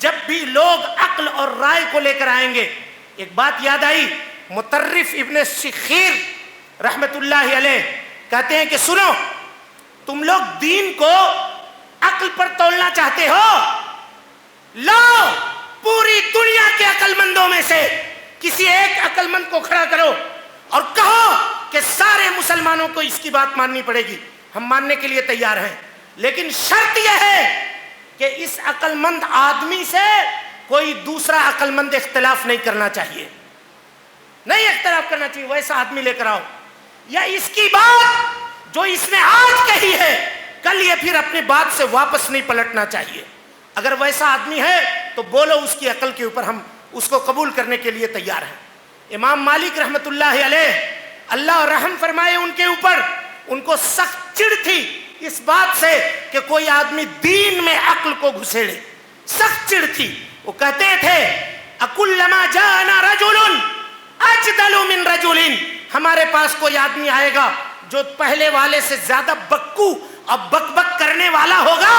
جب بھی لوگ عقل اور رائے کو لے کر آئیں گے, ایک بات یاد آئی, مطرف ابن شخیر رحمت اللہ علیہ کہتے ہیں کہ سنو, تم لوگ دین کو عقل پر تولنا چاہتے ہو, لاؤ پوری دنیا کے عقل مندوں میں سے کسی ایک عقل مند کو کھڑا کرو اور کہو کہ سارے مسلمانوں کو اس کی بات ماننی پڑے گی, ہم ماننے کے لیے تیار ہیں, لیکن شرط یہ ہے کہ اس عقل مند آدمی سے کوئی دوسرا عقل مند اختلاف نہیں کرنا چاہیے, نہیں اختلاف کرنا چاہیے, ویسا آدمی لے کر آؤ. یا اس کی بات جو اس نے آج کہی ہے کل یہ پھر اپنی بات سے واپس نہیں پلٹنا چاہیے. اگر ویسا آدمی ہے تو بولو اس کی عقل کے اوپر, ہم اس کو قبول کرنے کے لیے تیار ہیں. امام مالک رحمت اللہ علیہ, اللہ رحم فرمائے ان کے اوپر, ان کو سخت چڑ تھی اس بات سے کہ کوئی آدمی دین میں عقل کو گھسیڑے. سخت چڑ تھی. وہ کہتے تھے اکلما جاءنا رجل اجدل من رجل، ہمارے پاس کوئی آدمی آئے گا جو پہلے والے سے زیادہ بکو اور بک بک کرنے والا ہوگا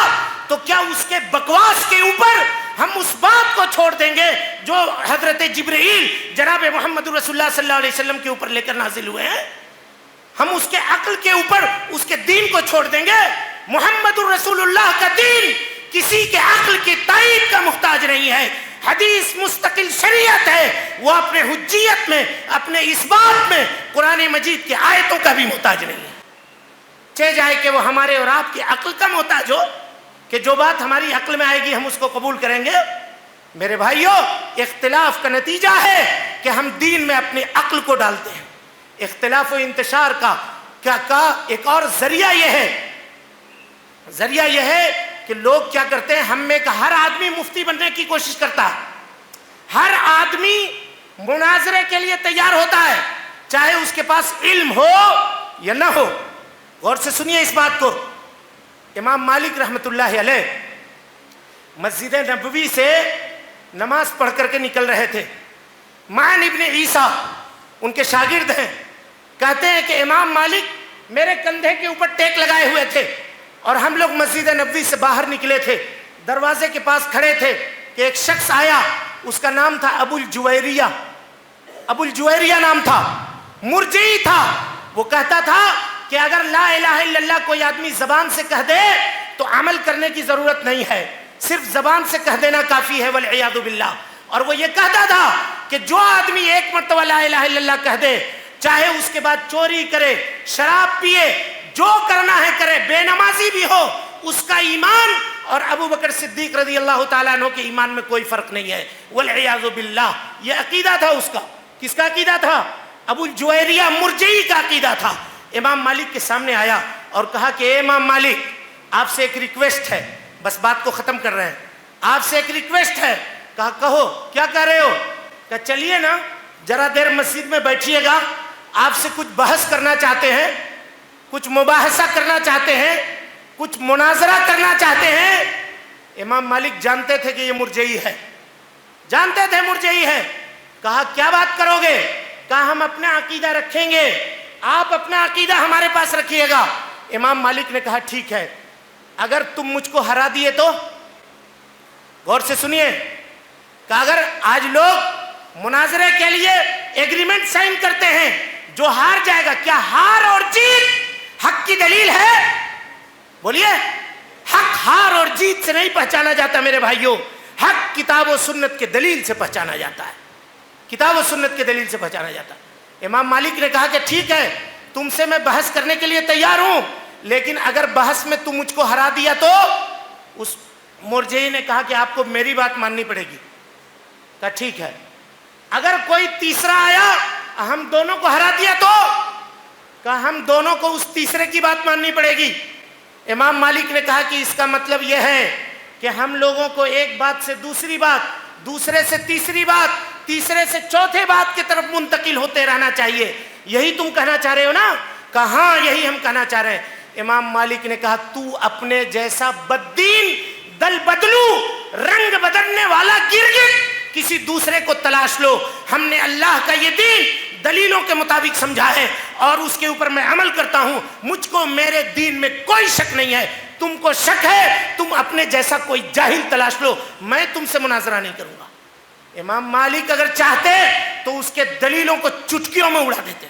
تو کیا اس کے بکواس کے اوپر ہم اس بات کو چھوڑ دیں گے جو حضرت جبرائیل جناب محمد رسول اللہ صلی اللہ علیہ وسلم کے اوپر لے کر نازل ہوئے ہیں؟ ہم اس کے عقل کے اوپر اس کے دین کو چھوڑ دیں گے؟ محمد رسول اللہ کا دین کسی کے عقل کی تائید کا محتاج نہیں ہے. حدیث مستقل شریعت ہے، وہ اپنے حجیت میں، اپنے اس بات میں قرآن مجید کی آیتوں کا بھی محتاج نہیں ہے. چہ جائے کہ وہ ہمارے اور آپ کی عقل کا محتاج ہو کہ جو بات ہماری عقل میں آئے گی ہم اس کو قبول کریں گے. میرے بھائیوں، اختلاف کا نتیجہ ہے کہ ہم دین میں اپنی عقل کو ڈالتے ہیں. اختلاف و انتشار کا ایک اور ذریعہ یہ ہے کہ لوگ کیا کرتے ہیں، ہم میں کا ہر آدمی مفتی بننے کی کوشش کرتا ہے. ہر آدمی مناظرے کے لیے تیار ہوتا ہے، چاہے اس کے پاس علم ہو یا نہ ہو. غور سے سنیے اس بات کو. امام مالک رحمت اللہ علیہ مسجد نبوی سے نماز پڑھ کر کے نکل رہے تھے. معن ابن عیسیٰ ان کے شاگرد ہیں، کہتے ہیں کہ امام مالک میرے کندھے کے اوپر ٹیک لگائے ہوئے تھے اور ہم لوگ مسجد نبوی سے باہر نکلے تھے، دروازے کے پاس کھڑے تھے کہ ایک شخص آیا، اس کا نام تھا ابو الجویریہ نام تھا، مرجئی تھا. وہ کہتا تھا کہ اگر لا الہ الا اللہ کوئی آدمی زبان سے کہہ دے تو عمل کرنے کی ضرورت نہیں ہے، صرف زبان سے کہہ دینا کافی ہے، والعیاذ باللہ. اور وہ یہ کہتا تھا کہ جو آدمی ایک مرتبہ لا الہ الا اللہ کہہ دے، چاہے اس کے بعد چوری کرے، شراب پیے، جو کرنا ہے کرے، بے نمازی بھی ہو، اس کا ایمان اور ابو بکر صدیق رضی اللہ تعالیٰ عنہ کے ایمان میں کوئی فرق نہیں ہے، والعیاذ باللہ. یہ عقیدہ تھا اس کا. کس کا عقیدہ تھا؟ ابو الجویریہ مرجئی کا عقیدہ تھا. امام مالک کے سامنے آیا اور کہا کہ اے امام مالک، آپ سے ایک ریکویسٹ ہے. بس بات کو ختم کر رہے ہیں. آپ سے ایک ریکویسٹ ہے. کہا کہو، کیا کہہ رہے ہو؟ کہا چلیے نا ذرا دیر مسجد میں بیٹھیے گا، آپ سے کچھ بحث کرنا چاہتے ہیں، کچھ مباحثہ کرنا چاہتے ہیں، کچھ مناظرہ کرنا چاہتے ہیں. امام مالک جانتے تھے کہ یہ مرجئی ہے، جانتے تھے مرجئی ہے. کہا کیا بات کرو گے؟ کہا ہم اپنا عقیدہ رکھیں گے، آپ اپنا عقیدہ ہمارے پاس رکھیے گا. امام مالک نے کہا ٹھیک ہے، اگر تم مجھ کو ہرا دیے تو؟ غور سے سنیے. کہ اگر آج لوگ مناظرے کے لیے ایگریمنٹ سائن کرتے ہیں، جو ہار جائے گا، کیا ہار اور جیت حق کی دلیل ہے؟ بولیے. حق ہار اور جیت سے نہیں پہچانا جاتا میرے بھائیوں، حق کتاب و سنت کے دلیل سے پہچانا جاتا ہے، کتاب و سنت کے دلیل سے پہچانا جاتا ہے. امام مالک نے کہا کہ ٹھیک ہے، تم سے میں بحث کرنے کے لیے تیار ہوں، لیکن اگر بحث میں تم مجھ کو ہرا دیا تو؟ اس مرجئی نے کہا کہ آپ کو میری بات ماننی پڑے گی. کہا ٹھیک ہے. اگر کوئی تیسرا آیا، ہم دونوں کو ہرا دیا تو؟ کہا ہم دونوں کو اس تیسرے کی بات ماننی پڑے گی. امام مالک نے کہا کہ اس کا مطلب یہ ہے کہ ہم لوگوں کو ایک بات سے دوسری بات، دوسرے سے تیسری بات، تیسرے سے چوتھے بات کی طرف منتقل ہوتے رہنا چاہیے. یہی تم کہنا چاہ رہے ہو نا؟ کہا ہاں یہی ہم کہنا چاہ رہے ہیں. امام مالک نے کہا تو اپنے جیسا بددین، دل بدلو، رنگ بدلنے والا گرگٹ کسی دوسرے کو تلاش لو. ہم نے اللہ کا یہ دین دلیلوں کے مطابق سمجھا ہے اور اس کے اوپر میں عمل کرتا ہوں. مجھ کو میرے دین میں کوئی شک نہیں ہے. تم کو شک ہے، تم اپنے جیسا کوئی جاہل تلاش لو، میں تم سے مناظرہ نہیں کروں گا. امام مالک اگر چاہتے تو اس کے دلیلوں کو چٹکیوں میں اڑا دیتے،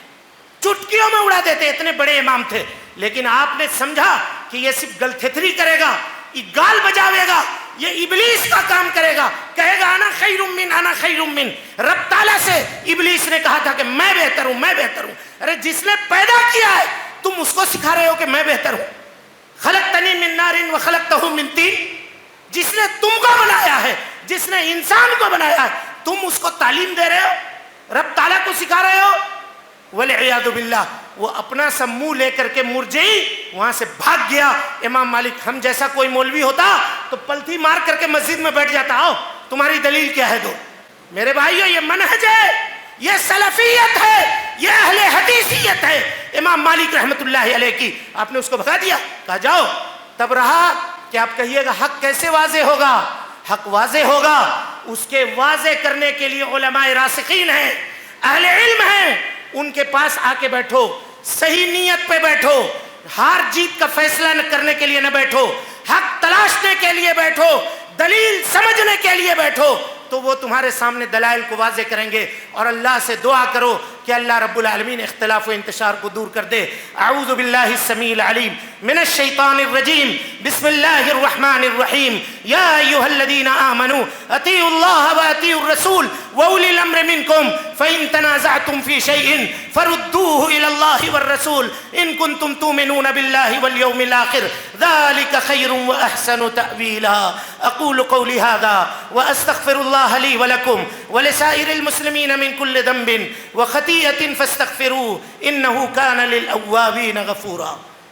چٹکیوں میں اڑا دیتے، اتنے بڑے امام تھے. لیکن آپ نے سمجھا کہ یہ صرف گلتھتری کرے گا، یہ گال بجاوے گا، یہ ابلیس کا کام کرے گا، کہے گا انا خیر من، انا خیر من. رب تعالیٰ سے ابلیس نے کہا تھا کہ میں بہتر ہوں، میں بہتر ہوں. ارے جس نے پیدا کیا ہے تم اس کو سکھا رہے ہو کہ میں بہتر ہوں. خلقتنی من نار وخلقتہ من طین. جس نے تم کو بنایا ہے، جس نے انسان کو بنایا ہے، تم اس کو تعلیم دے رہے ہو، رب تعالیٰ کو سکھا رہے ہو. والعیاذ باللہ. وہ اپنا سا منہ لے کر کے مرجئی وہاں سے بھاگ گیا. امام مالک ہم جیسا کوئی مولوی ہوتا تو پلتھی مار کر کے مسجد میں بیٹھ جاتا، آؤ تمہاری دلیل کیا ہے دو. میرے بھائیوں، یہ منہج ہے، یہ سلفیت ہے، یہ اہل حدیثیت ہے امام مالک رحمت اللہ علیہ کی، آپ نے اس کو بھگا دیا، کہا جاؤ۔ تب رہا کہ آپ کہیے گا حق کیسے واضح ہوگا؟ حق واضح ہوگا اس کے واضح کرنے کے لیے علماء راسخین ہیں، اہل علم ہیں، ان کے پاس آ کے بیٹھو، صحیح نیت پہ بیٹھو، ہار جیت کا فیصلہ نہ کرنے کے لیے نہ بیٹھو، حق تلاشنے کے لیے بیٹھو، دلیل سمجھنے کے لیے بیٹھو، تو وہ تمہارے سامنے دلائل کو واضح کریں گے۔ اور اللہ سے دعا کرو کہ اللہ رب العالمین اختلاف و انتشار کو دور کر دے۔ اعوذ باللہ السمیع العلیم من الشیطان الرجیم، بسم اللہ الرحمن الرحیم، یا ایھا الذین آمنوا اطیعوا اللہ واطیعوا الرسول واولی الامر منکم فإن تنازعتم فی شیء فردوه الی اللہ والرسول ان کنتم تؤمنون باللہ والیوم الآخر ذلک خیر واحسن تأویلا۔ اقول قولی ھذا واستغفر اللہ لی ولکم ولسائر المسلمین من کل ذنب وخطیئۃ فاستغفروه انه کان للأوابین غفورا۔